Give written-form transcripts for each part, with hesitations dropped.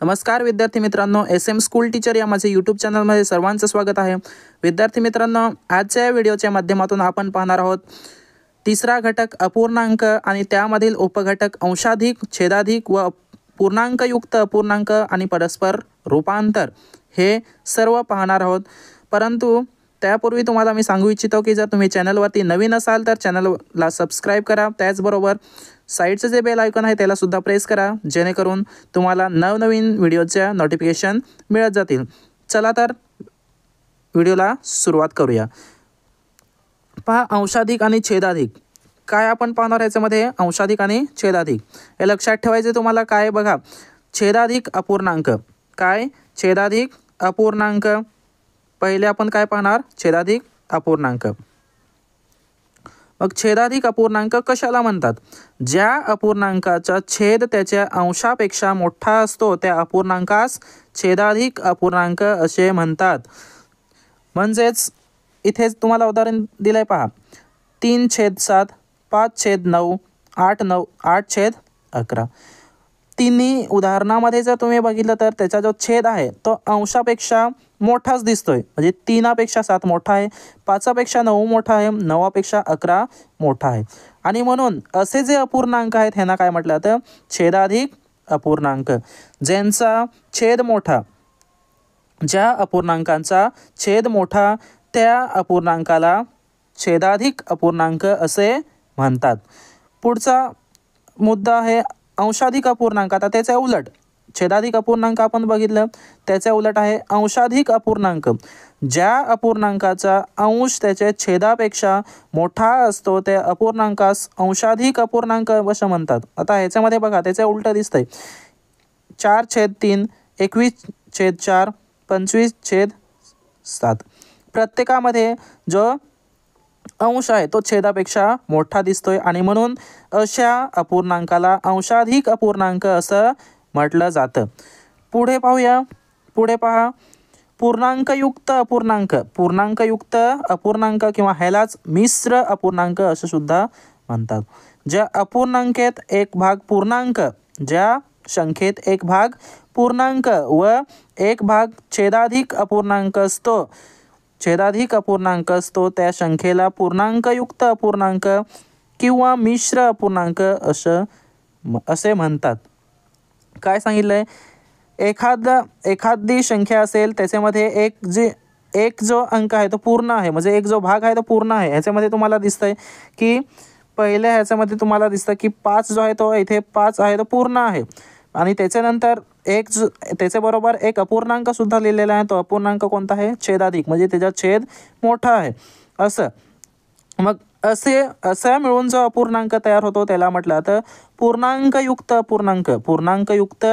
नमस्कार विद्यार्थी मित्रांनो, SM स्कूल टीचर या माझे यूट्यूब चॅनलमध्ये सर्वांचं स्वागत आहे। विद्यार्थी मित्रांनो, आजच्या व्हिडिओच्या माध्यमातून आपण पाहणार आहोत तिसरा घटक अपूर्णांक आणि त्यामधील उपघटक अंशाधिक, छेदाधिक व पूर्णांकयुक्त अपूर्णांक आणि परस्पर रूपांतर हे सर्व पाहणार आहोत। परंतु त्यापूर्वी तुम्हाला मी सांगू इच्छितो की जर तुम्ही चॅनलवरती नवीन असाल तर चॅनलला सबस्क्राइब करा, त्याचबरोबर साइडचे जे बेल आयकॉन आहे त्याला सुद्धा प्रेस करा, जेणेकरून तुम्हाला नवनवीन व्हिडिओच्या नोटिफिकेशन मिळत जातील। चला तर व्हिडिओला सुरुवात करूया। पहा, अंशाधिक आणि छेदाधिक काय आपण पाहणार याच्यामध्ये अंशाधिक आणि छेदाधिक हे लक्षात ठेवायचे तुम्हाला। काय बघा, छेदाधिक अपूर्णांक, काय छेदाधिक अपूर्णांक, पहिले आपण काय पाहणार छेदाधिक अपूर्णांक। मग छेदाधिक अपूर्णांक कशाला म्हणतात? ज्या अपूर्णांकाचा छेद त्याच्या अंशापेक्षा मोठा असतो त्या अपूर्णांकास छेदाधिक अपूर्णांक असे म्हणतात। म्हणजेच इथे तुम्हाला उदाहरण दिलंय पहा, 3/7, 5/9, 8/11। तिन्ही उदाहरणामध्ये जर तुम्ही बघितलं तर त्याचा जो छेद आहे तो अंशापेक्षा मोठाच दिसतोय, म्हणजे 3पेक्षा 7 मोठा आहे, 5पेक्षा 9 मोठा आहे, 9पेक्षा 11 मोठा आहे। आणि म्हणून असे जे अपूर्णांक आहेत ह्यांना काय म्हटलं जातं? छेदाधिक अपूर्णांक। ज्यांचा छेद मोठा, ज्या अपूर्णांकांचा छेद मोठा त्या अपूर्णांकाला छेदाधिक अपूर्णांक असे म्हणतात। पुढचा मुद्दा आहे अंशाधिक अपूर्णांक। आता त्याच्या उलट छेदाधिक अपूर्णांक आपण बघितलं, त्याच्या उलट आहे अंशाधिक अपूर्णांक। ज्या अपूर्णांकाचा अंश त्याच्या छेदापेक्षा मोठा असतो त्या अपूर्णांकास अंशाधिक अपूर्णांक असे म्हणतात। आता ह्याच्यामध्ये बघा त्याच्या उलट दिसतंय, 4/3, 21/4, 25/7। प्रत्येकामध्ये जो अंश आहे तो छेदापेक्षा मोठा दिसतोय आणि म्हणून अशा अपूर्णांकाला अंशाधिक अपूर्णांक असं म्हटलं जातं। पुढे पाहूया, पुढे पहा, पूर्णांकयुक्त अपूर्णांक। पूर्णांकयुक्त अपूर्णांक किंवा ह्यालाच मिश्र अपूर्णांक असं सुद्धा म्हणतात। ज्या अपूर्णांकेत एक भाग पूर्णांक, ज्या संख्येत एक भाग पूर्णांक व एक भाग छेदाधिक अपूर्णांक असतो, छेदाधिक अपूर्णांक असतो त्या संख्येला पूर्णांकयुक्त अपूर्णांक किंवा मिश्र अपूर्णांक असे म्हणतात। काय सांगितलंय? एखादी संख्या असेल त्याच्यामध्ये एक जो अंक आहे तो पूर्ण आहे, म्हणजे एक जो भाग आहे तो पूर्ण आहे। ह्याच्यामध्ये तुम्हाला दिसतंय की पहिल्या ह्याच्यामध्ये तुम्हाला दिसतं की 5 जो आहे तो इथे 5 आहे तो पूर्ण आहे, आणि त्याच्यानंतर त्याच्याबरोबर एक अपूर्णांक सुद्धा लिहिलेला आहे, तो अपूर्णांक कोणता आहे? छेदाधिक, म्हणजे त्याचा छेद मोठा आहे असं। मग असं मिळून जो अपूर्णांक तयार होतो त्याला म्हटलं जातं पूर्णांकयुक्त अपूर्णांक। पूर्णांकयुक्त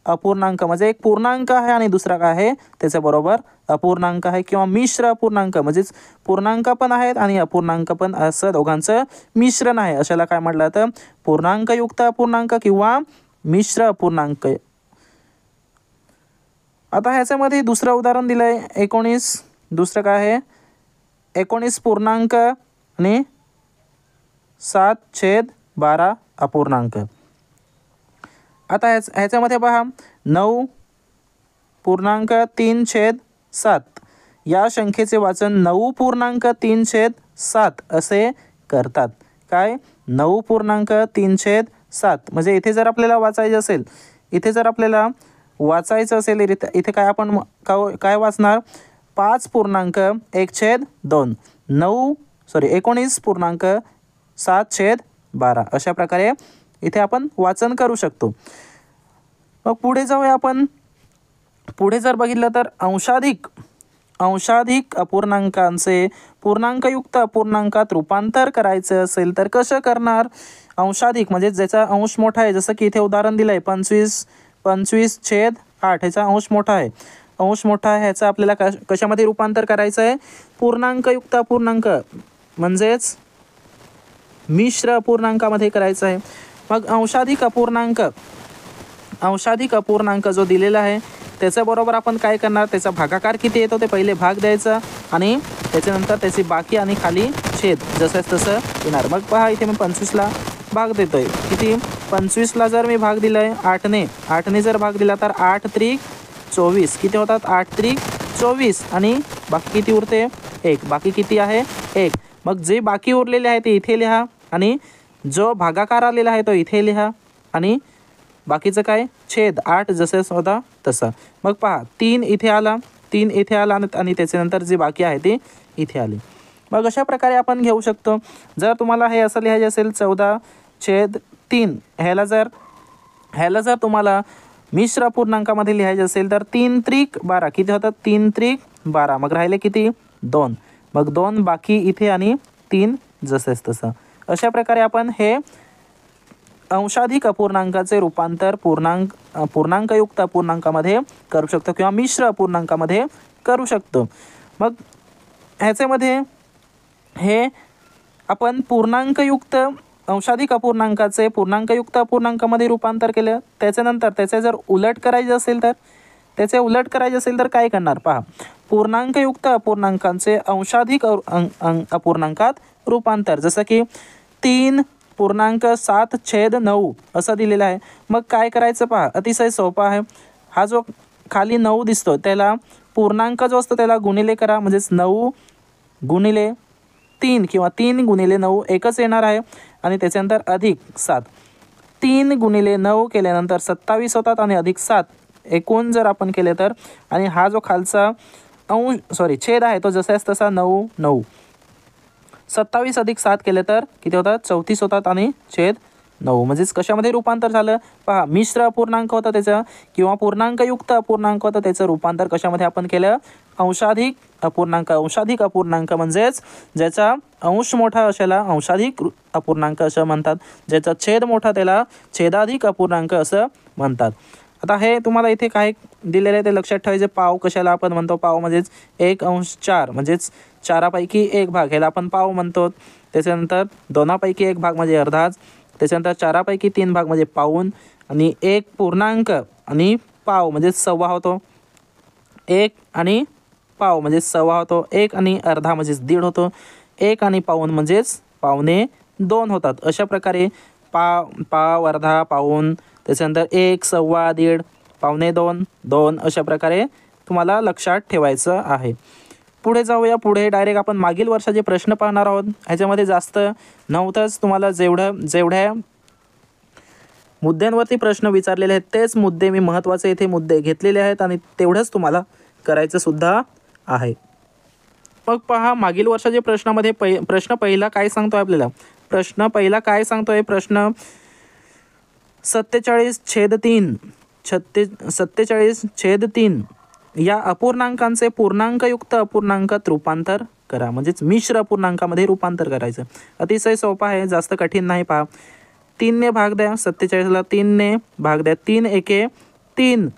अपूर्णांक म्हणजे एक पूर्णांक आहे आणि दुसरा काय आहे त्याच्याबरोबर अपूर्णांक आहे, किंवा मिश्र अपूर्णांक, म्हणजेच पूर्णांक पण आहेत आणि अपूर्णांक पण, असं दोघांचं मिश्रण आहे, अशाला काय म्हटलं जातं? पूर्णांकयुक्त अपूर्णांक किंवा मिश्र अपूर्णांक। आता ह्याच्यामध्ये दुसरं उदाहरण दिलंय 19, दुसरं काय आहे 19 पूर्णांक आणि 7/12 अपूर्णांक। आता ह्याच्यामध्ये पहा 9.3/7 या संख्येचे वाचन 9.3/7 असे करतात। काय? 9.3/7, म्हणजे इथे जर आपल्याला वाचायचं असेल, इथे काय आपण काय वाचणार? 5.1/2, 19.7/12 अशा प्रकारे इथे आपण वाचन करू शकतो। मग पुढे जाऊया आपण। पुढे जर बघितलं तर अंशाधिक अपूर्णांकांचे पूर्णांकयुक्त अपूर्णांकात रूपांतर करायचं असेल तर कसं करणार? अंशाधिक म्हणजे ज्याचा अंश मोठा आहे, जसं की इथे उदाहरण दिलंय 25/8, ह्याचा अंश मोठा आहे, ह्याचं आपल्याला कशामध्ये रूपांतर करायचं आहे? पूर्णांकयुक्त अपूर्णांक म्हणजेच मिश्र अपूर्णांकामध्ये करायचं आहे। मग अंशाधिक अपूर्णांक जो दिलेला आहे त्याच्याबरोबर आपण काय करणार? त्याचा भागाकार किती येतो ते पहिले भाग द्यायचा आणि त्याच्यानंतर त्याची बाकी आणि खाली छेद जसं तसं येणार। मग पहा इथे मी 25ला भाग देतोय, किती? 25ला जर मी भाग दिला आहे 8ने जर भाग दिला तर 8 त्रिक 24 किती होतात 8 त्रिक 24 आणि बाकी किती उरते 1. बाकी किती आहे 1. मग जे बाकी उरलेले आहे ते इथे लिहा आणि जो भागाकार आलेला आहे तो इथे लिहा आणि बाकीचं काय छेद 8 जसे होता तसं. मग पहा 3 इथे आला 3 इथे आला आणि त्याच्यानंतर जे बाकी आहे ते इथे आले. मग अशा प्रकारे आपण घेऊ शकतो. जर तुम्हाला हे असं लिहायचे असेल 14/3 ह्याला जर तुम्हाला मिश्र अपूर्णांकामध्ये लिहायचे असेल तर 3 त्रिक 12 किती होतात 3 त्रिक 12. मग राहिले किती 2. मग 2 बाकी इथे आणि 3 जसेच तसं. अशा प्रकारे आपण हे अंशाधिक अपूर्णांकाचे रूपांतर पूर्णांकयुक्त अपूर्णांकामध्ये करू शकतो किंवा मिश्र अपूर्णांकामध्ये करू शकतो. मग ह्याच्यामध्ये हे आपण पूर्णांकयुक्त अंशाधिक अपूर्णांकाचे पूर्णांकयुक्त अपूर्णांकामध्ये रूपांतर केलं. त्याच्यानंतर त्याचे जर उलट करायचे असेल तर काय करणार पहा. पूर्णांकयुक्त अपूर्णांकांचे अंशाधिक अपूर्णांकात रूपांतर. जसं की 3.7/9 असं दिलेलं आहे. मग काय करायचं पहा अतिशय सोपं आहे. हा जो खाली 9 दिसतो त्याला पूर्णांक जो असतो त्याला गुणिले करा म्हणजेच 9 गुणिले 3 किंवा 3 गुणिले 9 एकच येणार आहे आणि त्याच्यानंतर अधिक 7. 3 गुणिले 9 केल्यानंतर 27 होतात आणि अधिक 7 एकूण जर आपण केले तर आणि हा जो खालचा छेद आहे तो जसाच तसा 9 9 27 अधिक 7 केले तर किती होतात 34 होतात आणि छेद 9. म्हणजेच कशामध्ये रूपांतर झालं पहा. मिश्र अपूर्णांक होता त्याचं किंवा पूर्णांकयुक्त अपूर्णांक होता त्याचं रूपांतर कशामध्ये आपण केलं अंशाधिक अपूर्णांक म्हणजेच ज्याचा अंश मोठा अशाला अंशाधिक अपूर्णांक असं म्हणतात. ज्याचा छेद मोठा त्याला छेदाधिक अपूर्णांक असं म्हणतात. आता हे तुम्हाला इथे काय दिलेलं आहे ते लक्षात ठेवायचे. पाव कशाला आपण म्हणतो पाव म्हणजेच 1/4 म्हणजेच 4पैकी 1 भाग ह्याला आपण पाव म्हणतो. त्याच्यानंतर 2पैकी 1 भाग म्हणजे अर्धाच. त्याच्यानंतर 4पैकी 3 भाग म्हणजे पाऊण आणि 1 पूर्णांक आणि पाव म्हणजे सव्वा होतो. 1 आणि पाव म्हणजे सव्वा होतो. 1 आणि अर्धा म्हणजेच दीड होतो. 1 आणि पाऊण म्हणजेच 1.25 होतात. अशा प्रकारे पाव अर्धा पाऊण त्याच्यानंतर 1 सव्वा दीड 1.25 2 अशा प्रकारे तुम्हाला लक्षात ठेवायचं आहे. पुढे जाऊया. पुढे डायरेक्ट आपण मागील वर्षाचे प्रश्न पाहणार आहोत. ह्याच्यामध्ये जास्त नव्हतंच. तुम्हाला जेवढ्या मुद्द्यांवरती प्रश्न विचारलेले आहेत तेच मुद्दे मी महत्त्वाचे इथे मुद्दे घेतलेले आहेत आणि तेवढंच तुम्हाला करायचं सुद्धा आहे. मग पहा मागील वर्षाच्या प्रश्नामध्ये प्रश्न पहिला काय सांगतोय आपल्याला. प्रश्न 47/3 या अपूर्णांकांचे पूर्णांकयुक्त अपूर्णांकात रूपांतर करा. म्हणजेच मिश्र अपूर्णांकामध्ये रूपांतर करायचं. अतिशय सोपं आहे, जास्त कठीण नाही. पहा 3ने भाग द्या 47ला 3ने भाग द्या. 3 एके 3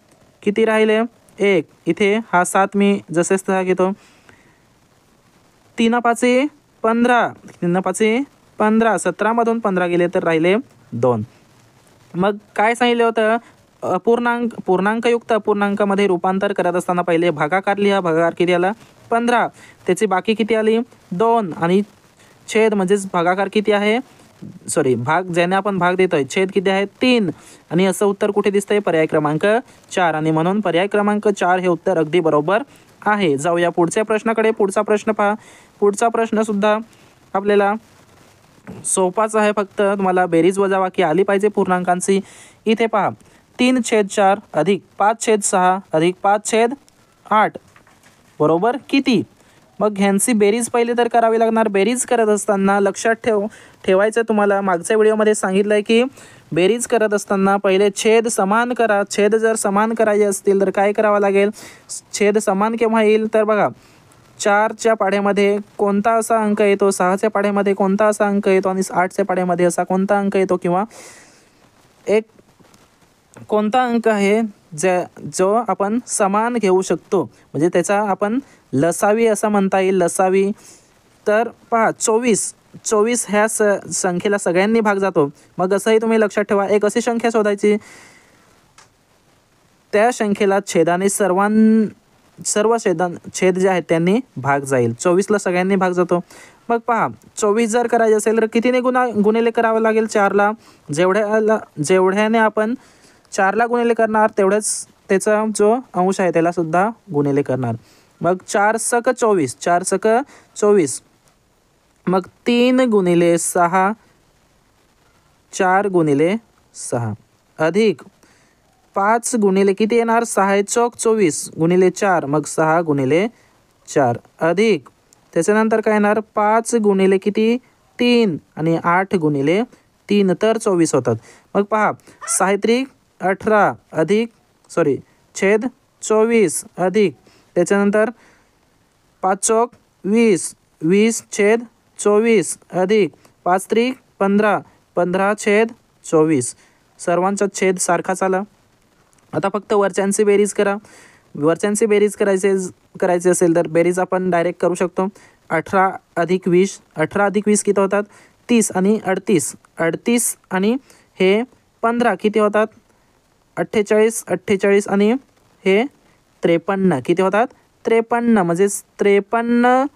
किती राहिले 1. इथे हा 7 मी जसेच तसा घेतो. 3 5 15 3 5 15 17मधून 15 गेले तर राहिले 2. मग काय सांगितलं होतं पूर्णांकयुक्त अपूर्णांकामध्ये रूपांतर करत असताना पहिले भागाकार लिहा. भागाकार किती आला 15. त्याची बाकी किती आली 2 आणि छेद म्हणजेच भागाकार किती आहे भाग ज्याने आपण भाग देतोय छेद किती आहे 3 आणि असं उत्तर कुठे दिसतंय पर्याय क्रमांक 4 आणि म्हणून पर्याय क्रमांक 4 हे उत्तर अगदी बरोबर आहे. जाऊया पुढच्या प्रश्नाकडे. पुढचा प्रश्न पहा. पुढचा प्रश्न सुद्धा आपल्याला सोपाच आहे. फक्त तुम्हाला बेरीज वजाबाकी आली पाहिजे पूर्णांकांची. इथे पहा 3/4 अधिक 5/6 अधिक 5/8 बरोबर किती. मग ह्यांची बेरीज पहिले तर करावी लागणार. बेरीज करत असताना लक्षात ठेवायचं तुम्हाला मागच्या व्हिडिओमध्ये सांगितलं आहे की बेरीज करत असताना पहिले छेद समान करा. छेद जर समान करायचे असतील तर काय करावं लागेल. छेद समान केव्हा येईल तर बघा 4च्या पाढ्यामध्ये कोणता असा अंक येतो 6च्या पाढ्यामध्ये कोणता असा अंक येतो आणि 8च्या पाढ्यामध्ये असा कोणता अंक येतो किंवा एक कोणता अंक आहे जो आपण समान घेऊ शकतो म्हणजे त्याचा आपण लसावी असं म्हणता येईल. लसावी तर पहा 24 ह्या संख्येला सगळ्यांनी भाग जातो. मग असंही तुम्ही लक्षात ठेवा. एक अशी संख्या शोधायची त्या संख्येला छेदाने छेद जे आहेत त्यांनी भाग जाईल. 24ला सगळ्यांनी भाग जातो. मग पहा 24 जर करायचे असेल तर कितीने गुणिले करावं लागेल 4ला. जेवढ्याने आपण 4ला गुणिले करणार तेवढंच त्याचा जो अंश आहे त्याला सुद्धा गुणिले करणार. मग 4 सक 24, 4 सक 24. मग 3 गुणिले 6, 4 गुणिले 6 अधिक 5 गुणिले किती येणार, 6 चौक 24 गुणिले 4, मग 6 गुणिले 4 अधिक त्याच्यानंतर काय येणार 5 गुणिले किती 3 आणि 8 गुणिले 3 तर 24 होतात. मग पहा 6 त्रिक 18 अधिक छेद 24 अधिक त्याच्यानंतर 5 चौक 20, 20 छेद 24 अधिक 5 त्रिक 15, 15 छेद 24. सर्वांचा छेद सारखाच आला. आता फक्त वरच्यांची बेरीज करा. वरच्यांची बेरीज करायची असेल तर बेरीज आपण डायरेक्ट करू शकतो. 18 अधिक 20, 18 अधिक 20 किती होतात 30 आणि 38, 38 आणि हे 15 किती होतात 48, 48 आणि हे 53 किती होतात 53, म्हणजेच 53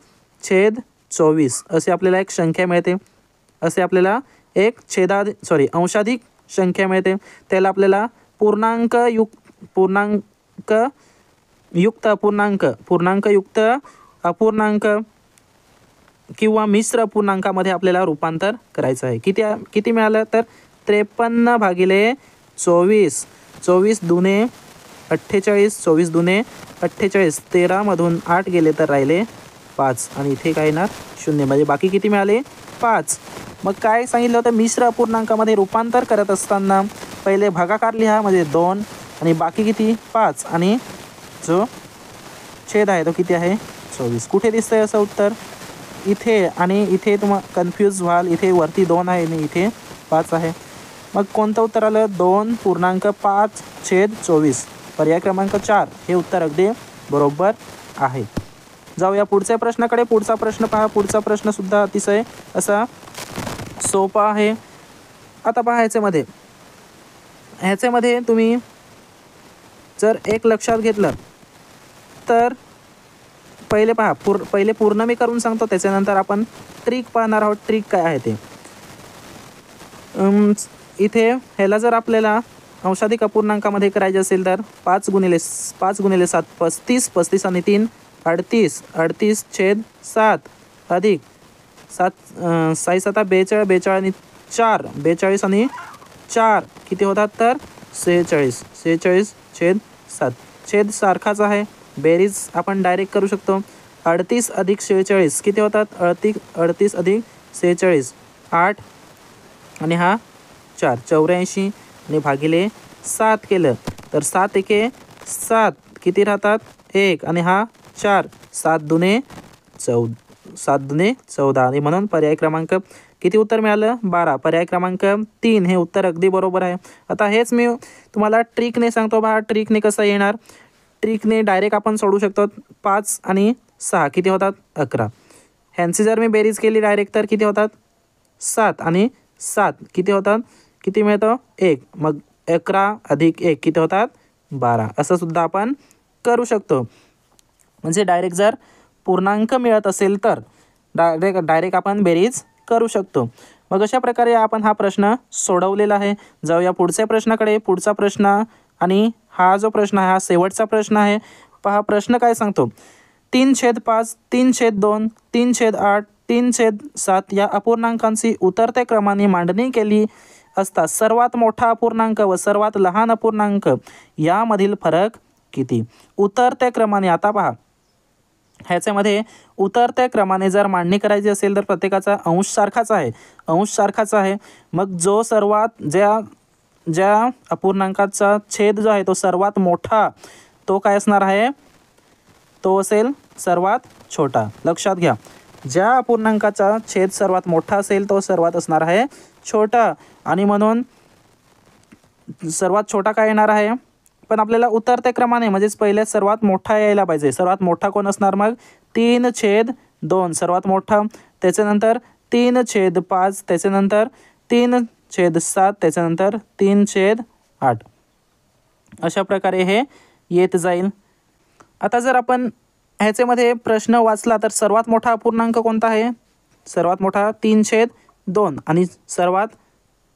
छेद 24 असे आपल्याला एक संख्या मिळते. असे आपल्याला एक अंशाधिक संख्या मिळते. त्याला आपल्याला पूर्णांक युक्त अपूर्णांक किंवा मिश्र अपूर्णांकामध्ये आपल्याला रूपांतर करायचं आहे. किती मिळालं तर 53 भागिले 24, 24 दुने 48, 24 दुने 48, 13 मधून 8 गेले तर राहिले 5 आणि इथे काय येणार 0, म्हणजे बाकी किती मिळाले 5. मग काय सांगितलं होतं मिश्र अपूर्णांकामध्ये रूपांतर करत असताना पहिले भागाकार लिहा म्हणजे 2 आणि बाकी किती 5 आणि जो छेद आहे तो किती आहे 24. कुठे दिसतंय असं उत्तर इथे आणि इथे तुम्हाला कन्फ्यूज व्हाल. इथे वरती 2 आहे आणि इथे 5 आहे. मग कोणतं उत्तर आलं 2.5 छेद 24, पर्याय क्रमांक 4 हे उत्तर अगदी बरोबर आहे. जाऊया पुढच्या प्रश्नाकडे. पुढचा प्रश्न पहा. पुढचा प्रश्न सुद्धा अतिशय असा सोपा आहे. आता पहा ह्याच्यामध्ये तुम्ही जर एक लक्षात घेतलं तर पहिले पहा पहिले पूर्ण मी करून सांगतो, त्याच्यानंतर आपण ट्रिक पाहणार आहोत. ट्रिक काय आहे ते इथे ह्याला जर आपल्याला अंशाधिक अपूर्णांकामध्ये करायचे असेल तर 5 गुणिले 7 35, 35 आणि 3 38, 38 छेद 7 अधिक 7 6 7 42, 42 आणि 4 42 आणि 4 किती होतात तर 46, 46 छेद 7. छेद सारखाच आहे. बेरीज आपण डायरेक्ट करू शकतो. 38 अधिक 46 किती होतात 38 अधिक 46 8 आणि हा 4 84 आणि भागिले 7 केलं तर 7 एके 7 किती राहतात 1 आणि हा 4 7 दुने 14 आणि म्हणून पर्याय क्रमांक किती उत्तर मिळालं 12. पर्याय क्रमांक 3 हे उत्तर अगदी बरोबर आहे. आता हेच मी तुम्हाला ट्रिकने सांगतो बघा. ट्रिकने कसं येणार, ट्रिकने डायरेक्ट आपण सोडू शकतो. 5 आणि 6 किती होतात 11. ह्यांची जर मी बेरीज केली डायरेक्ट तर किती होतात 7 आणि 7 किती होतात किती मिळतं 1. मग 11 अधिक 1 किती होतात 12. असं सुद्धा आपण करू शकतो. म्हणजे डायरेक्ट जर पूर्णांक मिळत असेल तर डायरेक्ट आपण बेरीज करू शकतो. मग अशा प्रकारे आपण हा प्रश्न सोडवलेला आहे. जाऊया पुढच्या प्रश्नाकडे. पुढचा प्रश्न आणि हा जो प्रश्न आहे हा शेवटचा प्रश्न आहे. पहा प्रश्न काय सांगतो 3/5, 3/2, 3/8, 3/7 या अपूर्णांकांची उतरत्या क्रमाने मांडणी केली असता सर्वात मोठा अपूर्णांक व सर्वात लहान अपूर्णांक यामधील फरक किती. उतरत्या क्रमाने आता पहा ह्याच्यामध्ये उतरत्या क्रमाने जर मांडणी करायची असेल तर प्रत्येकाचा अंश सारखाच आहे. मग जो सर्वात ज्या अपूर्णांकाचा छेद जो आहे तो सर्वात मोठा तो काय असणार आहे तो असेल सर्वात छोटा. लक्षात घ्या ज्या अपूर्णांकाचा छेद सर्वात मोठा असेल तो सर्वात असणार आहे छोटा आणि म्हणून सर्वात छोटा काय येणार आहे. पण आपल्याला उतरत्या क्रमाने म्हणजेच पहिले सर्वात मोठा यायला पाहिजे. सर्वात मोठा कोण असणार मग 3/2 सर्वात मोठा, त्याच्यानंतर 3/5, त्याच्यानंतर 3/7, त्याच्यानंतर 3/8. अशा प्रकारे हे येत जाईल. आता जर आपण ह्याच्यामध्ये प्रश्न वाचला तर सर्वात मोठा अपूर्णांक कोणता आहे सर्वात मोठा 3/2 आणि सर्वात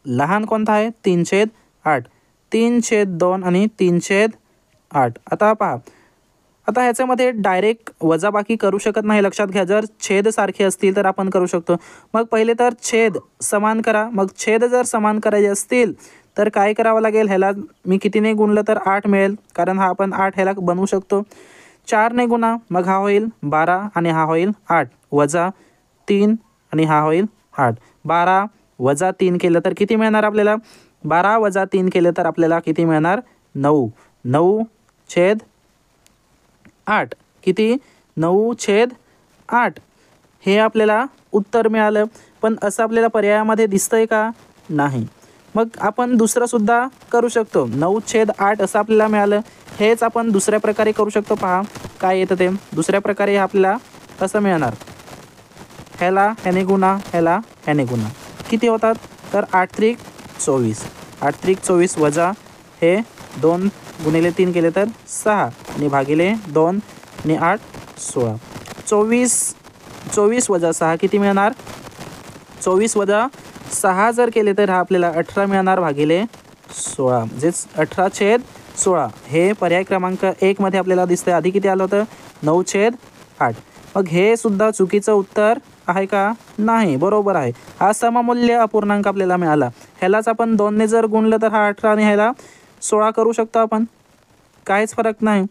लहान कोणता आहे 3/8. 3/2 आणि 3/8. आता पहा, आता ह्याच्यामध्ये डायरेक्ट वजाबाकी करू शकत नाही, लक्षात घ्या. जर छेद सारखे असतील तर आपण करू शकतो. मग पहिले तर छेद समान करा. मग छेद जर समान करायचे असतील तर काय करावं लागेल, ह्याला मी कितीने गुणलं तर 8 मिळेल, कारण हा आपण 8 ह्याला बनवू शकतो. 4ने गुणा, मग हा होईल 12 आणि हा होईल 8 वजा 3 आणि हा होईल 8. 12 वजा 3 केलं तर किती मिळणार आपल्याला, 12 वजा 3 केलं तर आपल्याला किती मिळणार 9. 9/8 किती 9/8 हे आपल्याला उत्तर मिळालं. पण असं आपल्याला पर्यायामध्ये दिसतंय का, नाही. मग आपण दुसरंसुद्धा करू शकतो. 9/8 असं आपल्याला मिळालं. हेच आपण दुसऱ्या प्रकारे करू शकतो. पहा काय येतं ते. दुसऱ्या प्रकारे आपल्याला कसं मिळणार, ह्याला ह्याने गुणा, ह्याला ह्याने गुणा, किती होतात तर 8×3 = 24. 8×3 = 24 वजा हे 2 गुणिले 3 केले तर 6 आणि भागिले 2 आणि 8 16. 24 वजा 6 किती मिळणार, 24 वजा 6 जर केले तर हा आपल्याला 18 मिळणार भागिले 16, म्हणजेच 18/16. हे पर्याय क्रमांक 1 मध्ये आपल्याला दिसतंय. आधी किती आलं होतं 9/8. मग हे सुद्धा चुकीचं उत्तर आहे का, नाही, बरोबर आहे. हा सममूल्य अपूर्णांक आपल्याला मिळाला. ह्यालाच आपण 2ने जर गुणलं तर हा 18 आणि ह्याला 16 करू शकतो आपण, काहीच फरक नाही.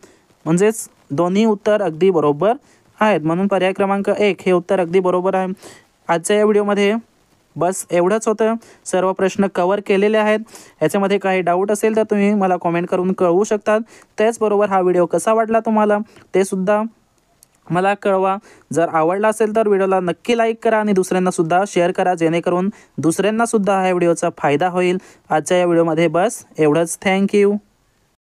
म्हणजेच दोन्ही उत्तर अगदी बरोबर आहेत, म्हणून पर्याय क्रमांक 1 हे उत्तर अगदी बरोबर आहे. आजच्या या व्हिडिओमध्ये बस एवढंच होतं. सर्व प्रश्न कवर केलेले आहेत. ह्याच्यामध्ये काही डाऊट असेल तर तुम्ही मला कॉमेंट करून कळवू शकतात. त्याचबरोबर हा व्हिडिओ कसा वाटला तुम्हाला ते सुद्धा मला कळवा. जर आवडला असेल तर व्हिडिओला नक्की लाईक करा आणि दुसऱ्यांनासुद्धा शेअर करा, जेणेकरून दुसऱ्यांनासुद्धा ह्या व्हिडिओचा फायदा होईल. आजच्या या व्हिडिओमध्ये बस एवढंच. थँक्यू.